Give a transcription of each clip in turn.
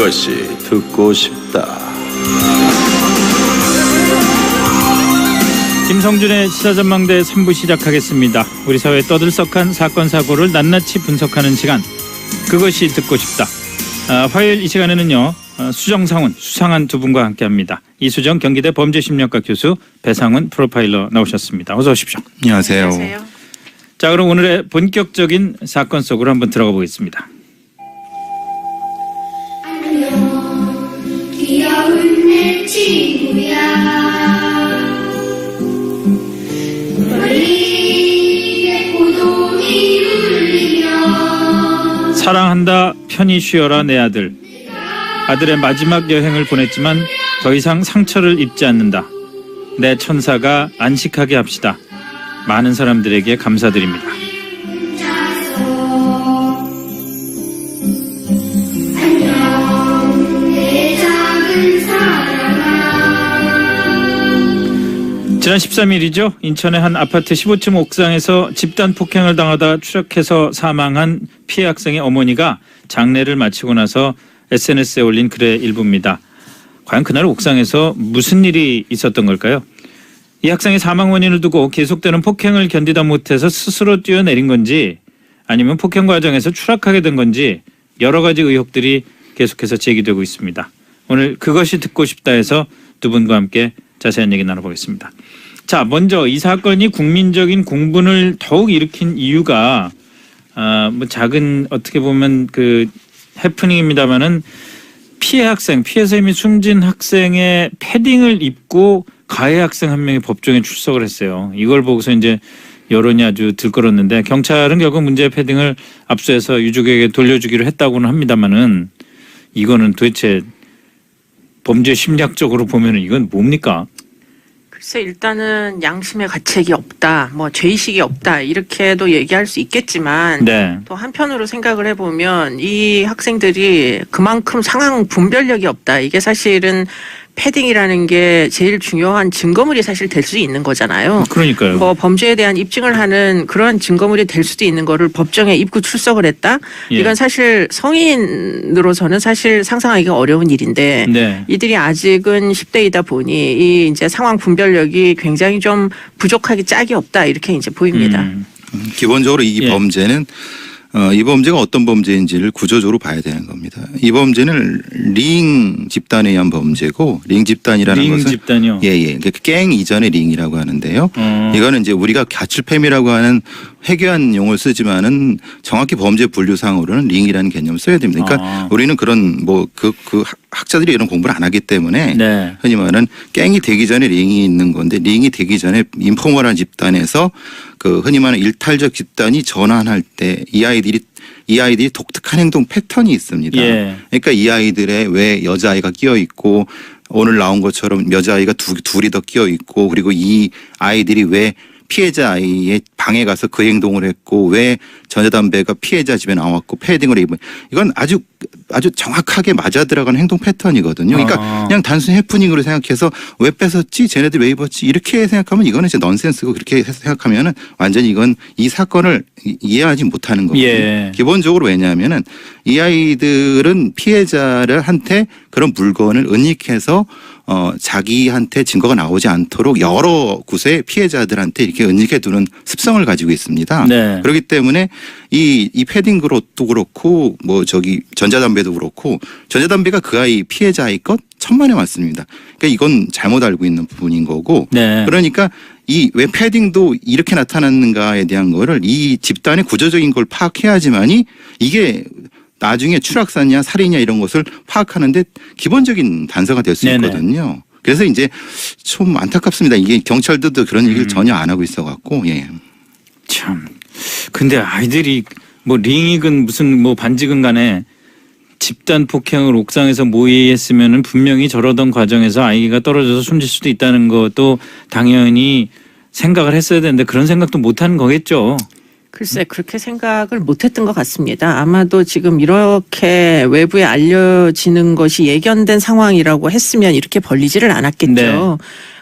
그것이 듣고 싶다. 김성준의 시사전망대 3부 시작하겠습니다. 우리 사회의 떠들썩한 사건 사고를 낱낱이 분석하는 시간, 그것이 듣고 싶다. 화요일 이 시간에는요, 수정상훈, 수상한 두 분과 함께합니다. 이수정 경기대 범죄심리학과 교수, 배상훈 프로파일러 나오셨습니다. 어서 오십시오. 안녕하세요. 자, 그럼 오늘의 본격적인 사건 속으로 한번 들어가 보겠습니다. 안녕, 귀여운 내 친구야. 멀리 고동이 울리며 사랑한다, 편히 쉬어라 내 아들. 아들의 마지막 여행을 보냈지만 더 이상 상처를 입지 않는다. 내 천사가 안식하게 합시다. 많은 사람들에게 감사드립니다. 안녕, 내 작은 사랑아. 지난 13일이죠. 인천의 한 아파트 15층 옥상에서 집단 폭행을 당하다 추락해서 사망한 피해 학생의 어머니가 장례를 마치고 나서 SNS에 올린 글의 일부입니다. 과연 그날 옥상에서 무슨 일이 있었던 걸까요? 이 학생의 사망 원인을 두고 계속되는 폭행을 견디다 못해서 스스로 뛰어내린 건지, 아니면 폭행 과정에서 추락하게 된 건지 여러 가지 의혹들이 계속해서 제기되고 있습니다. 오늘 그것이 듣고 싶다 해서 두 분과 함께 자세한 얘기 나눠보겠습니다. 자, 먼저 이 사건이 국민적인 공분을 더욱 일으킨 이유가 뭐 작은 어떻게 보면 그 해프닝입니다마는 피해 셈이 숨진 학생의 패딩을 입고 가해 학생 한 명이 법정에 출석을 했어요. 이걸 보고서 이제 여론이 아주 들끓었는데, 경찰은 결국 문제의 패딩을 압수해서 유족에게 돌려주기로 했다고는 합니다마는, 이거는 도대체 범죄 심리학적으로 보면은 이건 뭡니까? 글쎄, 일단은 양심의 가책이 없다, 뭐 죄의식이 없다, 이렇게도 얘기할 수 있겠지만, 네. 또 한편으로 생각을 해보면 이 학생들이 그만큼 상황 분별력이 없다. 이게 사실은 패딩이라는 게 제일 중요한 증거물이 사실 될 수 있는 거잖아요. 그러니까요. 뭐 범죄에 대한 입증을 하는 그런 증거물이 될 수도 있는 거를 법정에 입고 출석을 했다. 예. 이건 사실 성인으로서는 사실 상상하기가 어려운 일인데, 네. 이들이 아직은 10대이다 보니 이 이제 상황 분별력이 굉장히 좀 부족하기 짝이 없다, 이렇게 이제 보입니다. 기본적으로 이 예. 범죄는 이 범죄가 어떤 범죄인지를 구조적으로 봐야 되는 겁니다. 이 범죄는 링 집단에 의한 범죄고, 링 집단이라는 링 것은 집단이요? 예. 갱 이전의 링이라고 하는데요. 이거는 이제 우리가 가출팸이라고 하는 회귀한 용어를 쓰지만은 정확히 범죄 분류상으로는 링이라는 개념을 써야 됩니다. 그러니까 우리는 그런 뭐 그 학자들이 이런 공부를 안 하기 때문에 네. 흔히 말하는 갱이 되기 전에 링이 있는 건데, 링이 되기 전에 인포멀한 집단에서 그 흔히 말하는 일탈적 집단이 전환할 때 이 아이들이 독특한 행동 패턴이 있습니다. 예. 그러니까 이 아이들의 왜 여자아이가 끼어 있고, 오늘 나온 것처럼 여자아이가 둘이 더 끼어 있고, 그리고 이 아이들이 왜 피해자 아이의 방에 가서 그 행동을 했고, 왜 전자담배가 피해자 집에 나왔고 패딩을 입은, 이건 아주 정확하게 맞아 들어가는 행동 패턴이거든요. 그러니까 그냥 단순히 해프닝으로 생각해서 왜 뺏었지, 쟤네들 왜 입었지, 이렇게 생각하면 이거는 이제 넌센스고, 그렇게 생각하면은 완전히 이건 이 사건을 이해하지 못하는 거거든요. 예. 기본적으로 왜냐하면은 이 아이들은 피해자한테 그런 물건을 은닉해서 자기한테 증거가 나오지 않도록 여러 곳의 피해자들한테 이렇게 은닉해 두는 습성을 가지고 있습니다. 네. 그렇기 때문에 이 패딩도 그렇고, 뭐 저기 전자담배도 그렇고, 전자담배가 그 아이 피해자 아이 것 천만에 맞습니다. 그러니까 이건 잘못 알고 있는 부분인 거고. 네. 그러니까 이 왜 패딩도 이렇게 나타났는가에 대한 거를 이 집단의 구조적인 걸 파악해야지만이 이게 나중에 추락사냐 살인이냐 이런 것을 파악하는데 기본적인 단서가 될 수 있거든요. 그래서 이제 좀 안타깝습니다. 이게 경찰들도 그런 얘기를 전혀 안 하고 있어갖고. 예. 참. 근데 아이들이 뭐 링이건 무슨 뭐 반지건 간에 집단 폭행을 옥상에서 모의했으면은 분명히 저러던 과정에서 아이가 떨어져서 숨질 수도 있다는 것도 당연히 생각을 했어야 되는데, 그런 생각도 못 하는 거겠죠. 글쎄, 그렇게 생각을 못했던 것 같습니다. 아마도 지금 이렇게 외부에 알려지는 것이 예견된 상황이라고 했으면 이렇게 벌리지를 않았겠죠. 네.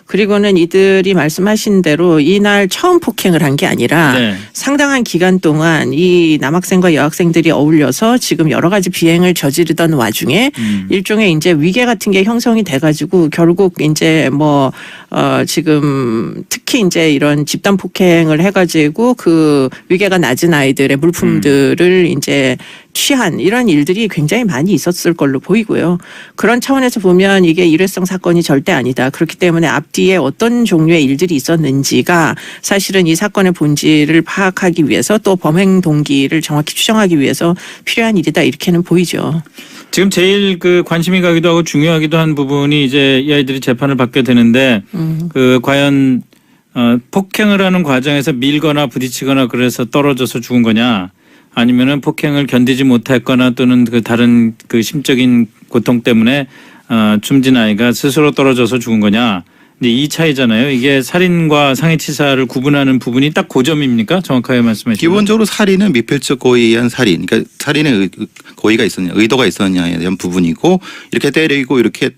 그리고는 이들이 말씀하신 대로 이날 처음 폭행을 한 게 아니라 네. 상당한 기간 동안 이 남학생과 여학생들이 어울려서 지금 여러 가지 비행을 저지르던 와중에 일종의 이제 위계 같은 게 형성이 돼가지고 결국 이제 지금 특히 이제 이런 집단 폭행을 해가지고 그 위계가 낮은 아이들의 물품들을 이제 취한 이런 일들이 굉장히 많이 있었을 걸로 보이고요. 그런 차원에서 보면 이게 일회성 사건이 절대 아니다. 그렇기 때문에 앞뒤에 어떤 종류의 일들이 있었는지가 사실은 이 사건의 본질을 파악하기 위해서 또 범행 동기를 정확히 추정하기 위해서 필요한 일이다 이렇게는 보이죠. 지금 제일 그 관심이 가기도 하고 중요하기도 한 부분이 이제 이 아이들이 재판을 받게 되는데 그 과연 폭행을 하는 과정에서 밀거나 부딪히거나 그래서 떨어져서 죽은 거냐 아니면은 폭행을 견디지 못했거나 또는 그 다른 그 심적인 고통 때문에 숨진 아이가 스스로 떨어져서 죽은 거냐. 근데 이 차이잖아요. 이게 살인과 상해치사를 구분하는 부분이 딱 그 점입니까? 정확하게 말씀하시면. 기본적으로 살인은 미필적 고의에 의한 살인. 그러니까 살인의 고의가 있었냐, 의도가 있었냐에 대한 부분이고 이렇게 때리고 이렇게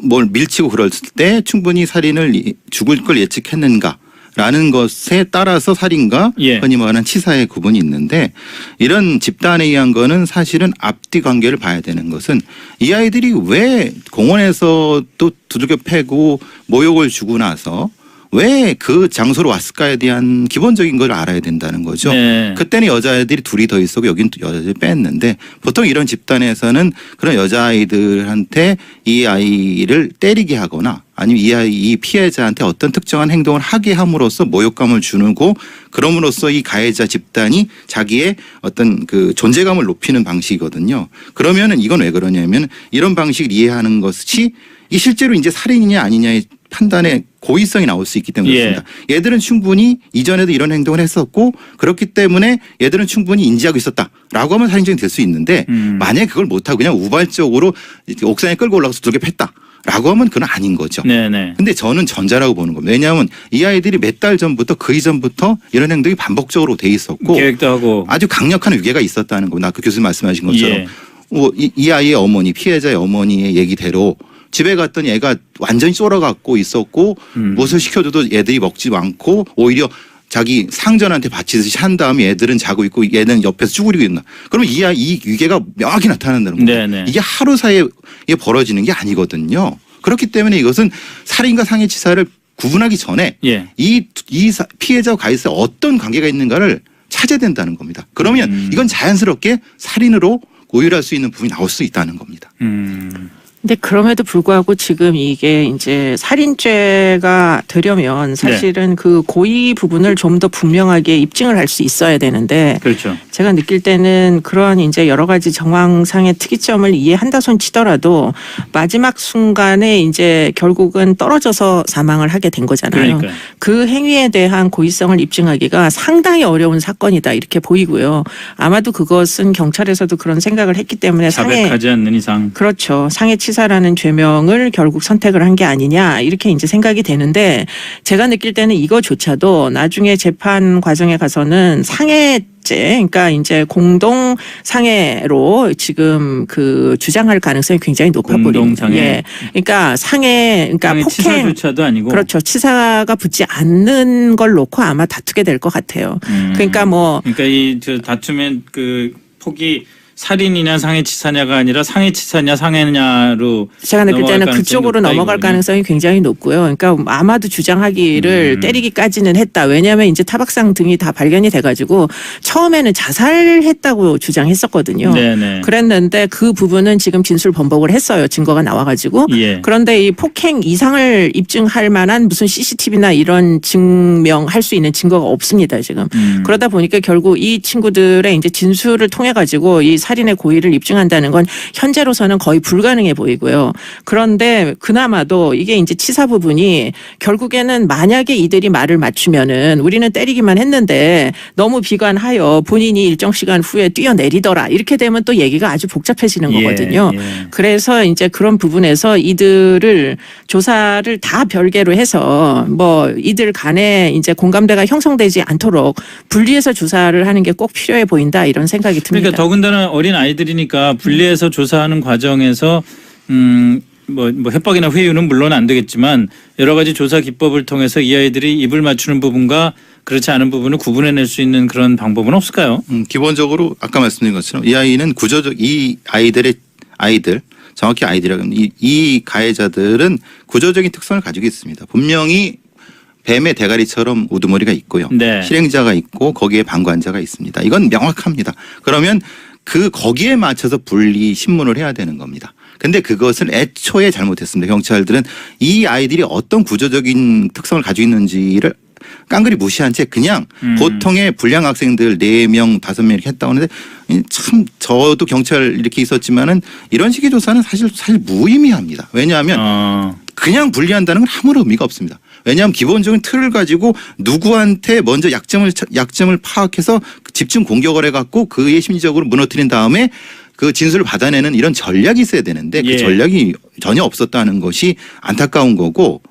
뭘 밀치고 그럴 때 충분히 살인을 죽을 걸 예측했는가. 라는 것에 따라서 살인과 예. 흔히 말하는 치사의 구분이 있는데 이런 집단에 의한 거는 사실은 앞뒤 관계를 봐야 되는 것은 이 아이들이 왜 공원에서 또 두들겨 패고 모욕을 주고 나서 왜 그 장소로 왔을까에 대한 기본적인 걸 알아야 된다는 거죠. 네. 그때는 여자애들이 둘이 더 있었고 여긴 또 여자애들이 뺐는데 보통 이런 집단에서는 그런 여자아이들한테 이 아이를 때리게 하거나 아니면 이 피해자한테 어떤 특정한 행동을 하게 함으로써 모욕감을 주고 그럼으로써 이 가해자 집단이 자기의 어떤 그 존재감을 높이는 방식이거든요. 그러면은 이건 왜 그러냐면 이런 방식을 이해하는 것이 이 실제로 이제 살인이냐 아니냐의 판단에 고의성이 나올 수 있기 때문에 그렇습니다. 얘들은 충분히 이전에도 이런 행동을 했었고 그렇기 때문에 얘들은 충분히 인지하고 있었다라고 하면 살인죄가 될 수 있는데 만약에 그걸 못하고 그냥 우발적으로 옥상에 끌고 올라가서 두들겨 팼다. 라고 하면 그건 아닌 거죠. 네네. 근데 저는 전자라고 보는 겁니다. 왜냐하면 이 아이들이 몇 달 전부터 그 이전부터 이런 행동이 반복적으로 돼 있었고 계획도 하고 아주 강력한 위계가 있었다는 겁니다. 아까 교수님 말씀하신 것처럼 예. 이 아이의 어머니 피해자의 어머니의 얘기대로 집에 갔더니 애가 완전히 쫄아갖고 있었고 무엇을 시켜줘도 애들이 먹지 않고 오히려 자기 상전한테 바치듯이 한 다음에 애들은 자고 있고 얘는 옆에서 쭈그리고 있나. 그러면 이 위계가 명확히 나타난다는 거예요. 네네. 이게 하루 사이에 벌어지는 게 아니거든요. 그렇기 때문에 이것은 살인과 상해치사를 구분하기 전에 예. 이 피해자와 가해자에 어떤 관계가 있는가를 찾아야 된다는 겁니다. 그러면 이건 자연스럽게 살인으로 고유할 수 있는 부분이 나올 수 있다는 겁니다. 근데 그럼에도 불구하고 지금 이게 이제 살인죄가 되려면 사실은 그 고의 부분을 좀 더 분명하게 입증을 할 수 있어야 되는데 그렇죠. 제가 느낄 때는 그런 이제 여러 가지 정황상의 특이점을 이해한다 손 치더라도 마지막 순간에 이제 결국은 떨어져서 사망을 하게 된 거잖아요. 그러니까요. 그 행위에 대한 고의성을 입증하기가 상당히 어려운 사건이다 이렇게 보이고요. 아마도 그것은 경찰에서도 그런 생각을 했기 때문에 자백하지 않는 이상. 그렇죠. 상해치사라는 죄명을 결국 선택을 한 게 아니냐 이렇게 이제 생각이 되는데 제가 느낄 때는 이거조차도 나중에 재판 과정에 가서는 상해죄 그러니까 이제 공동 상해로 지금 그 주장할 가능성이 굉장히 높아버립니다. 공동 상해. 예. 그러니까 그러니까 폭행 치사조차도 아니고. 그렇죠. 치사가 붙지 않는 걸 놓고 아마 다투게 될 것 같아요. 그러니까 그러니까 이 저 다툼의 그 폭이 살인이냐 상해치사냐가 아니라 상해치사냐 상해냐로 제가 느낄 때는 그쪽으로 넘어갈 이거군요. 가능성이 굉장히 높고요. 그러니까 아마도 주장하기를 때리기까지는 했다. 왜냐하면 이제 타박상 등이 다 발견이 돼가지고 처음에는 자살했다고 주장했었거든요. 네네. 그랬는데 그 부분은 지금 진술 번복을 했어요. 증거가 나와가지고. 예. 그런데 이 폭행 이상을 입증할 만한 무슨 CCTV나 이런 증명할 수 있는 증거가 없습니다. 지금. 그러다 보니까 결국 이 친구들의 이제 진술을 통해 가지고 이 살인의 고의를 입증한다는 건 현재로서는 거의 불가능해 보이고요. 그런데 그나마도 이게 이제 치사 부분이 결국에는 만약에 이들이 말을 맞추면은 우리는 때리기만 했는데 너무 비관하여 본인이 일정 시간 후에 뛰어내리더라. 이렇게 되면 또 얘기가 아주 복잡해지는 거거든요. 예. 그래서 이제 그런 부분에서 이들을 조사를 다 별개로 해서 뭐 이들 간에 이제 공감대가 형성되지 않도록 분리해서 조사를 하는 게 꼭 필요해 보인다 이런 생각이 듭니다. 그러니까 더군다나 어린 아이들이니까 분리해서 조사하는 과정에서 뭐 협박이나 회유는 물론 안 되겠지만 여러 가지 조사 기법을 통해서 이 아이들이 입을 맞추는 부분과 그렇지 않은 부분을 구분해낼 수 있는 그런 방법은 없을까요? 기본적으로 아까 말씀드린 것처럼 이 아이는 이 아이들 정확히 아이들이라고 하면 이 가해자들은 구조적인 특성을 가지고 있습니다. 분명히 뱀의 대가리처럼 우두머리가 있고요. 네. 실행자가 있고 거기에 방관자가 있습니다. 이건 명확합니다. 그러면 거기에 맞춰서 분리 신문을 해야 되는 겁니다. 근데 그것을 애초에 잘못했습니다. 경찰들은 이 아이들이 어떤 구조적인 특성을 가지고 있는지를 깡그리 무시한 채 그냥 보통의 불량 학생들 4명, 5명 이렇게 했다고 하는데 참 저도 경찰 이렇게 있었지만은 이런 식의 조사는 사실 무의미합니다. 왜냐하면 그냥 분리한다는 건 아무런 의미가 없습니다. 왜냐하면 기본적인 틀을 가지고 누구한테 먼저 약점을 파악해서 집중 공격을 해갖고 그의 심리적으로 무너뜨린 다음에 그 진술을 받아내는 이런 전략이 있어야 되는데 그 전략이 전혀 없었다는 것이 안타까운 거고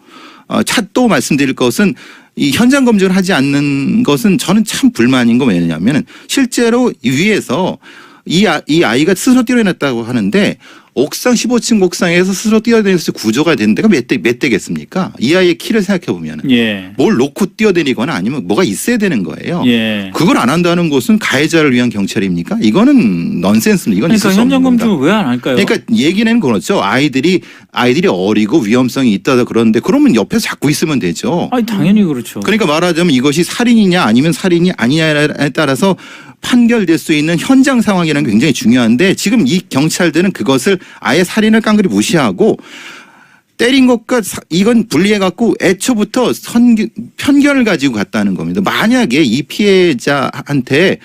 또 말씀드릴 것은 이 현장 검증을 하지 않는 것은 저는 참 불만인 거 왜냐하면 실제로 위에서 이 아이가 스스로 뛰어냈다고 하는데 옥상 15층 옥상에서 스스로 뛰어다니면서 구조가 된 데가 몇 대겠습니까? 이 아이의 키를 생각해 보면 뭘 놓고 뛰어다니거나 아니면 뭐가 있어야 되는 거예요. 그걸 안 한다는 것은 가해자를 위한 경찰입니까? 이거는 넌센스입니다. 이건 그러니까 있을 수 없는 현장 겁니다. 검증을 왜 안 할까요? 그러니까 얘기는 그렇죠. 아이들이 어리고 위험성이 있다 그러는데 그러면 옆에서 잡고 있으면 되죠. 아니 당연히 그렇죠. 그러니까 말하자면 이것이 살인이냐 아니면 살인이 아니냐에 따라서 판결될 수 있는 현장 상황이라는 게 굉장히 중요한데 지금 이 경찰들은 그것을 아예 살인을 깡그리 무시하고 때린 것과 이건 분리해갖고 애초부터 편견을 가지고 갔다는 겁니다. 만약에 이 피해자한테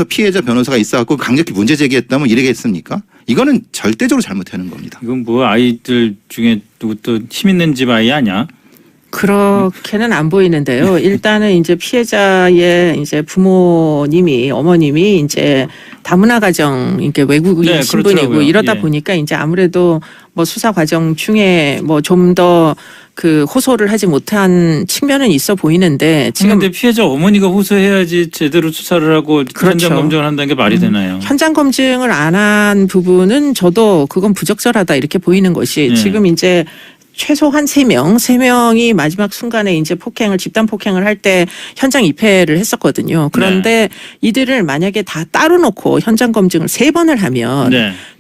피해자 변호사가 있어갖고 강력히 문제 제기했다면 이러겠습니까? 이거는 절대적으로 잘못하는 겁니다. 이건 뭐 아이들 중에 누구 또 힘 있는 집 아이 아니야? 그렇게는 안 보이는데요. 일단은 이제 피해자의 이제 부모님이 어머님이 이제 다문화 가정 이렇게 외국인 신분이고 그렇더라고요. 이러다 보니까 이제 아무래도 뭐 수사 과정 중에 뭐 좀 더 그 호소를 하지 못한 측면은 있어 보이는데 지금 근데 피해자 어머니가 호소해야지 제대로 수사를 하고 현장 검증을 한다는 게 말이 되나요? 현장 검증을 안 한 부분은 저도 그건 부적절하다 이렇게 보이는 것이 지금 이제 최소한 3명이 마지막 순간에 이제 집단 폭행을 할 때 현장 입회를 했었거든요. 그런데 이들을 만약에 다 따로 놓고 현장 검증을 3번을 하면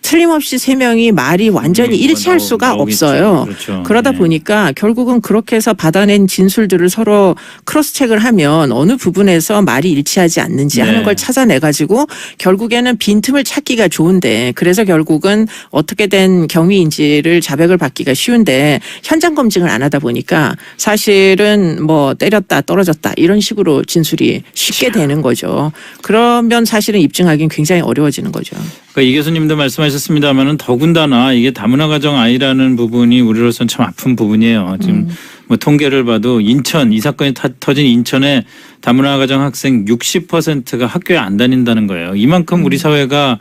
틀림없이 3명이 말이 완전히 일치할 수가 없어요. 그렇죠. 그러다 보니까 결국은 그렇게 해서 받아낸 진술들을 서로 크로스 체크를 하면 어느 부분에서 말이 일치하지 않는지 하는 걸 찾아내가지고 결국에는 빈틈을 찾기가 좋은데 그래서 결국은 어떻게 된 경위인지를 자백을 받기가 쉬운데 현장 검증을 안 하다 보니까 사실은 뭐 때렸다 떨어졌다 이런 식으로 진술이 쉽게 되는 거죠. 그러면 사실은 입증하기는 굉장히 어려워지는 거죠. 그러니까 이 교수님도 말씀하셨습니다만은 더군다나 이게 다문화 가정 아이라는 부분이 우리로서는 참 아픈 부분이에요. 지금 뭐 통계를 봐도 이 사건이 터진 인천의 다문화 가정 학생 60%가 학교에 안 다닌다는 거예요. 이만큼 우리 사회가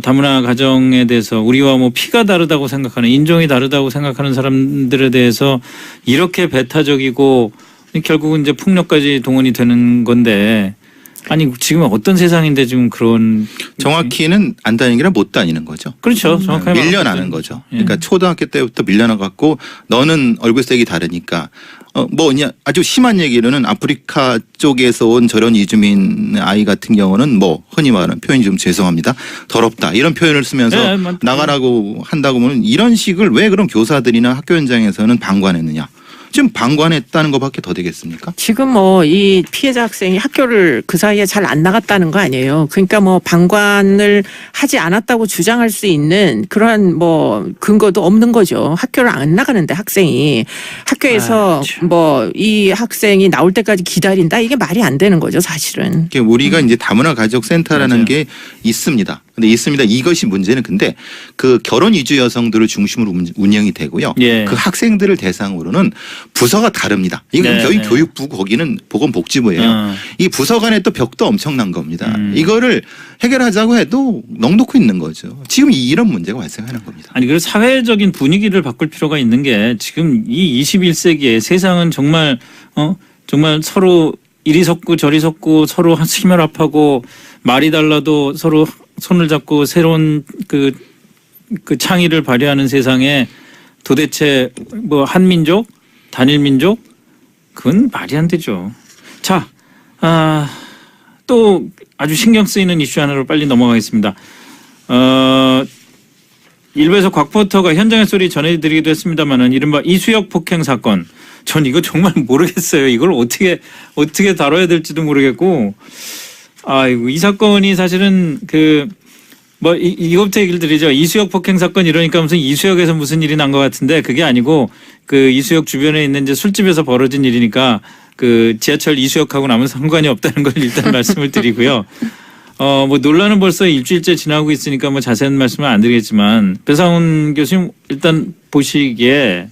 다문화 가정에 대해서 우리와 뭐 피가 다르다고 생각하는 인종이 다르다고 생각하는 사람들에 대해서 이렇게 배타적이고 결국은 이제 폭력까지 동원이 되는 건데 아니 지금 어떤 세상인데 지금 그런 정확히는 안 다니는 게 아니라 못 다니는 거죠. 그렇죠. 정확하게 밀려나는 거죠. 그러니까 초등학교 때부터 밀려나갖고 너는 얼굴색이 다르니까 뭐냐 아주 심한 얘기로는 아프리카 쪽에서 온 저런 이주민 아이 같은 경우는 뭐 흔히 말하는 표현이 좀 죄송합니다. 더럽다 이런 표현을 쓰면서 나가라고 한다고 하면 이런 식을 왜 그럼 교사들이나 학교 현장에서는 방관했느냐. 지금 방관했다는 것밖에 더 되겠습니까? 지금 뭐 이 피해자 학생이 학교를 그 사이에 잘 안 나갔다는 거 아니에요. 그러니까 뭐 방관을 하지 않았다고 주장할 수 있는 그런 뭐 근거도 없는 거죠. 학교를 안 나가는데 학생이 학교에서 뭐 이 학생이 나올 때까지 기다린다 이게 말이 안 되는 거죠, 사실은. 우리가 이제 다문화 가족 센터라는 게 있습니다. 근데 있습니다. 이것이 문제는 근데 그 결혼 이주 여성들을 중심으로 운영이 되고요. 그 학생들을 대상으로는 부서가 다릅니다. 이건 여기 교육부고 거기는 보건복지부예요. 이 부서 간에 또 벽도 엄청난 겁니다. 이거를 해결하자고 해도 넉놓고 있는 거죠. 지금 이런 문제가 발생하는 겁니다. 아니 그래서 사회적인 분위기를 바꿀 필요가 있는 게 지금 이 21세기에 세상은 정말 정말 서로 이리 섞고 저리 섞고 서로 힘혈합하고 말이 달라도 서로 손을 잡고 새로운 그 창의를 발휘하는 세상에 도대체 뭐 한민족, 단일민족 그건 말이 안 되죠. 자, 또 아주 신경 쓰이는 이슈 하나로 빨리 넘어가겠습니다. 일부에서 곽포터가 현장의 소리 전해드리기도 했습니다만은 이른바 이수혁 폭행 사건. 전 이거 정말 모르겠어요. 이걸 어떻게 다뤄야 될지도 모르겠고. 아이고, 이 사건이 사실은 이것부터 얘기를 드리죠. 이수혁 폭행 사건 이러니까 무슨 이수혁에서 무슨 일이 난 것 같은데 그게 아니고 그 이수혁 주변에 있는 이제 술집에서 벌어진 일이니까 그 지하철 이수혁하고는 아무 상관이 없다는 걸 일단 말씀을 드리고요. 뭐 논란은 벌써 일주일째 지나고 있으니까 뭐 자세한 말씀은 안 드리겠지만 배상훈 교수님 일단 보시기에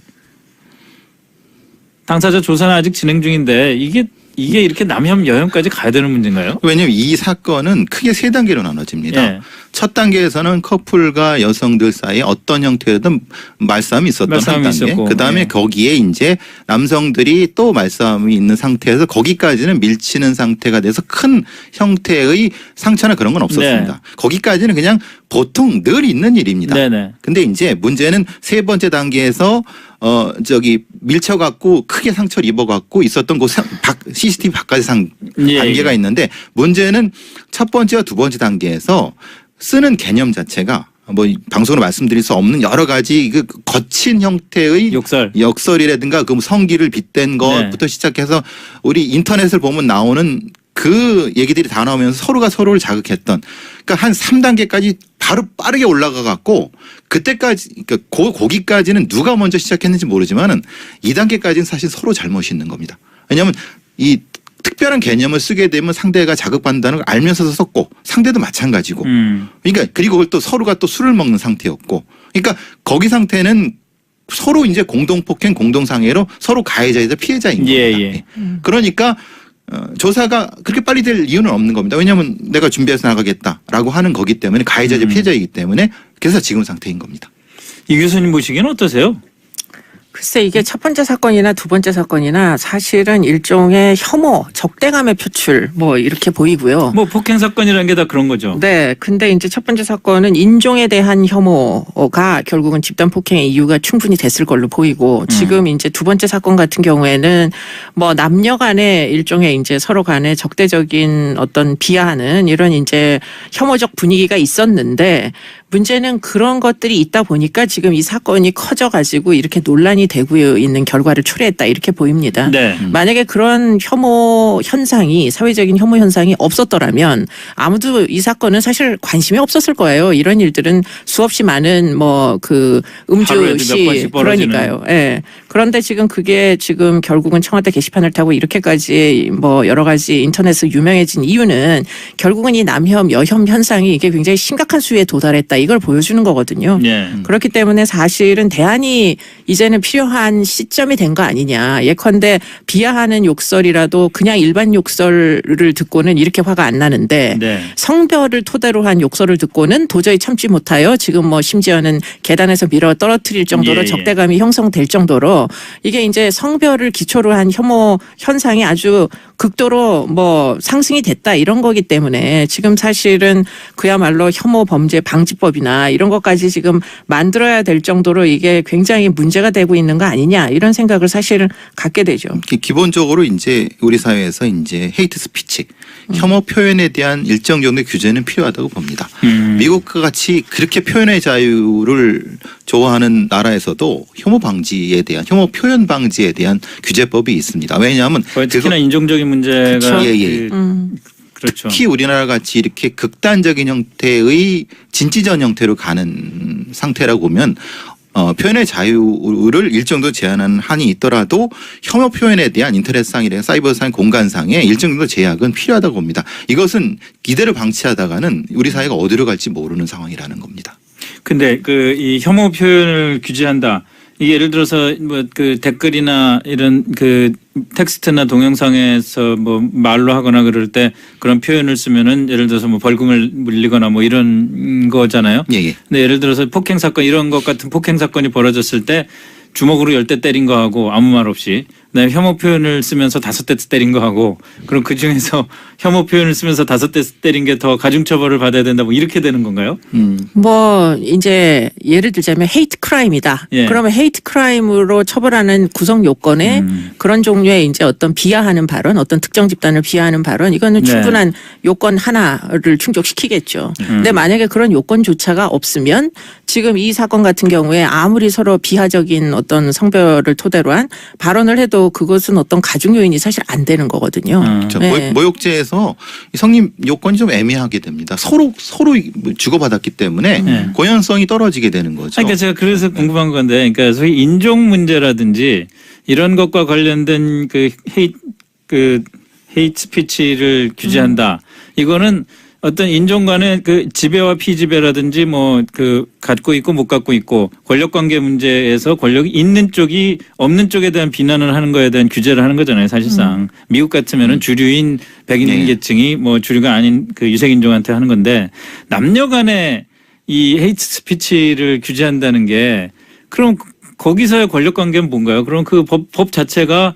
당사자 조사는 아직 진행 중인데 이게 이렇게 남혐 여혐까지 가야 되는 문제인가요? 왜냐하면 이 사건은 크게 세 단계로 나눠집니다. 예. 첫 단계에서는 커플과 여성들 사이에 어떤 형태로든 말싸움이 있었던 한 단계. 그다음에 거기에 이제 남성들이 또 말싸움이 있는 상태에서 거기까지는 밀치는 상태가 돼서 큰 형태의 상처나 그런 건 없었습니다. 네. 거기까지는 그냥 보통 늘 있는 일입니다. 네네. 근데 이제 문제는 세 번째 단계에서 밀쳐갖고 크게 상처를 입어갖고 있었던 그 CCTV 바깥의 단계가 있는데 문제는 첫 번째와 두 번째 단계에서 쓰는 개념 자체가 뭐 방송으로 말씀드릴 수 없는 여러 가지 그 거친 형태의 역설이라든가 그 성기를 빗댄 것부터 시작해서 우리 인터넷을 보면 나오는 그 얘기들이 다 나오면서 서로가 서로를 자극했던 그러니까 한 3단계까지 바로 빠르게 올라가 갖고 그때까지 그러니까 거기까지는 누가 먼저 시작했는지 모르지만은 2단계까지는 사실 서로 잘못이 있는 겁니다. 왜냐하면 이 특별한 개념을 쓰게 되면 상대가 자극받는다는 걸 알면서도 썼고 상대도 마찬가지고 그러니까 그리고 그걸 또 서로가 또 술을 먹는 상태였고 그러니까 거기 상태는 서로 이제 공동폭행 공동상해로 서로 가해자이자 피해자인 겁니다. 그러니까 조사가 그렇게 빨리 될 이유는 없는 겁니다. 왜냐하면 내가 준비해서 나가겠다라고 하는 거기 때문에 가해자이자 피해자이기 때문에 그래서 지금 상태인 겁니다. 이 교수님 보시기에는 어떠세요? 글쎄 이게 첫 번째 사건이나 두 번째 사건이나 사실은 일종의 혐오, 적대감의 표출 뭐 이렇게 보이고요. 뭐 폭행 사건이라는 게 다 그런 거죠. 네. 근데 이제 첫 번째 사건은 인종에 대한 혐오가 결국은 집단 폭행의 이유가 충분히 됐을 걸로 보이고 지금 이제 두 번째 사건 같은 경우에는 뭐 남녀 간의 일종의 이제 서로 간의 적대적인 어떤 비하하는 이런 이제 혐오적 분위기가 있었는데 문제는 그런 것들이 있다 보니까 지금 이 사건이 커져가지고 이렇게 논란이 되고 있는 결과를 초래했다 이렇게 보입니다. 네. 만약에 그런 혐오 현상이 사회적인 혐오 현상이 없었더라면 아무도 이 사건은 사실 관심이 없었을 거예요. 이런 일들은 수없이 많은 뭐 그 음주시 그러니까요. 예. 그런데 지금 그게 지금 결국은 청와대 게시판을 타고 이렇게까지 뭐 여러 가지 인터넷에서 유명해진 이유는 결국은 이 남혐 여혐 현상이 이게 굉장히 심각한 수위에 도달했다. 이걸 보여주는 거거든요. 그렇기 때문에 사실은 대안이 이제는 필요한 시점이 된 거 아니냐. 예컨대 비하하는 욕설이라도 그냥 일반 욕설을 듣고는 이렇게 화가 안 나는데 성별을 토대로 한 욕설을 듣고는 도저히 참지 못하여 지금 뭐 심지어는 계단에서 밀어 떨어뜨릴 정도로 적대감이 형성될 정도로 이게 이제 성별을 기초로 한 혐오 현상이 아주 극도로 뭐 상승이 됐다 이런 거기 때문에 지금 사실은 그야말로 혐오 범죄 방지법이나 이런 것까지 지금 만들어야 될 정도로 이게 굉장히 문제가 되고 있는 거 아니냐 이런 생각을 사실은 갖게 되죠. 기본적으로 이제 우리 사회에서 이제 헤이트 스피치, 혐오 표현에 대한 일정 정도의 규제는 필요하다고 봅니다. 미국과 같이 그렇게 표현의 자유를 좋아하는 나라에서도 혐오 방지에 대한 혐오 표현 방지에 대한 규제법이 있습니다. 왜냐하면 특히나 인종적인 문제가 그렇죠. 특히 우리나라 같이 이렇게 극단적인 형태의 진지전 형태로 가는 상태라고 보면 표현의 자유를 일정 정도 제한하는 한이 있더라도 혐오 표현에 대한 인터넷상이나 사이버상 공간상의 일정 정도 제약은 필요하다고 봅니다. 이것은 이대로 방치하다가는 우리 사회가 어디로 갈지 모르는 상황이라는 겁니다. 근데 이 혐오 표현을 규제한다. 이게 예를 들어서 뭐 그 댓글이나 이런 그 텍스트나 동영상에서 뭐 말로 하거나 그럴 때 그런 표현을 쓰면은 예를 들어서 뭐 벌금을 물리거나 뭐 이런 거잖아요. 근데 예를 들어서 폭행 사건 이런 것 같은 폭행 사건이 벌어졌을 때 주먹으로 10대 때린 거하고 아무 말 없이 그다음에 혐오 표현을 쓰면서 5대 때린 거 하고 그럼 그 중에서 혐오 표현을 쓰면서 5대 때린 게 더 가중처벌을 받아야 된다 뭐 이렇게 되는 건가요? 뭐 이제 예를 들자면 헤이트 크라임이다. 예. 그러면 헤이트 크라임으로 처벌하는 구성 요건에 그런 종류의 이제 어떤 비하하는 발언, 어떤 특정 집단을 비하하는 발언 이거는 네. 충분한 요건 하나를 충족시키겠죠. 근데 만약에 그런 요건조차가 없으면 지금 이 사건 같은 경우에 아무리 서로 비하적인 어떤 성별을 토대로 한 발언을 해도 그것은 어떤 가중 요인이 사실 안 되는 거거든요. 그렇죠. 네. 모욕죄에서 이 성립 요건이 좀 애매하게 됩니다. 서로 주고받았기 때문에 고연성이 떨어지게 되는 거죠. 그러니까 제가 그래서 궁금한 건데, 그러니까 소위 인종 문제라든지 이런 것과 관련된 그 헤이트 스피치를 규제한다. 이거는 어떤 인종 간의 그 지배와 피지배라든지 뭐 그 갖고 있고 못 갖고 있고 권력 관계 문제에서 권력이 있는 쪽이 없는 쪽에 대한 비난을 하는 거에 대한 규제를 하는 거잖아요, 사실상. 미국 같으면은 주류인 백인 네. 계층이 뭐 주류가 아닌 그 유색인종한테 하는 건데 남녀 간에 이 헤이트 스피치를 규제한다는 게 그럼 거기서의 권력 관계는 뭔가요? 그럼 그 법 자체가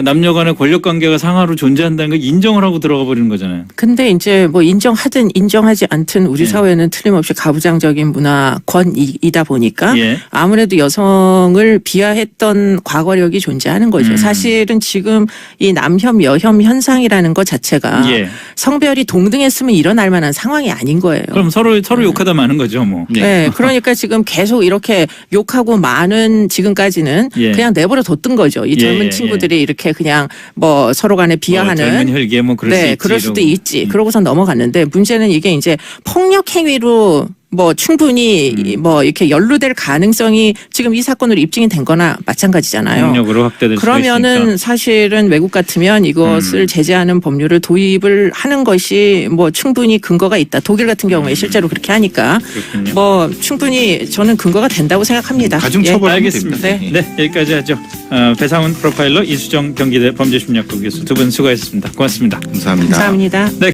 남녀 간의 권력 관계가 상하로 존재한다는 걸 인정을 하고 들어가 버리는 거잖아요. 근데 이제 뭐 인정하든 인정하지 않든 우리 예. 사회는 틀림없이 가부장적인 문화권이다 보니까 예. 아무래도 여성을 비하했던 과거력이 존재하는 거죠. 사실은 지금 이 남혐 여혐 현상이라는 것 자체가 예. 성별이 동등했으면 일어날 만한 상황이 아닌 거예요. 그럼 서로 욕하다 마는 거죠, 뭐. 네, 그러니까 지금 계속 이렇게 욕하고 많은 지금까지는 예. 그냥 내버려 뒀던 거죠. 이 젊은 예. 친구들이 이렇게 그냥 뭐 서로 간에 비하하는 젊은 혈기에 뭐 그럴 수 네, 있지. 그럴 수도 이러고. 있지. 그러고선 넘어갔는데 문제는 이게 이제 폭력 행위로 뭐 충분히 뭐 이렇게 연루될 가능성이 지금 이 사건으로 입증이 된 거나 마찬가지잖아요. 폭력으로 확대될 수가 그러면은 있으니까. 사실은 외국 같으면 이것을 제재하는 법률을 도입을 하는 것이 뭐 충분히 근거가 있다. 독일 같은 경우에 실제로 그렇게 하니까 그렇군요. 뭐 충분히 저는 근거가 된다고 생각합니다. 가중 예. 처벌 알겠습니다. 됩니다. 네, 여기까지 하죠. 배상훈 프로파일러, 이수정 경기대 범죄심리학과 교수 두 분 수고하셨습니다. 고맙습니다. 감사합니다. 감사합니다. 네.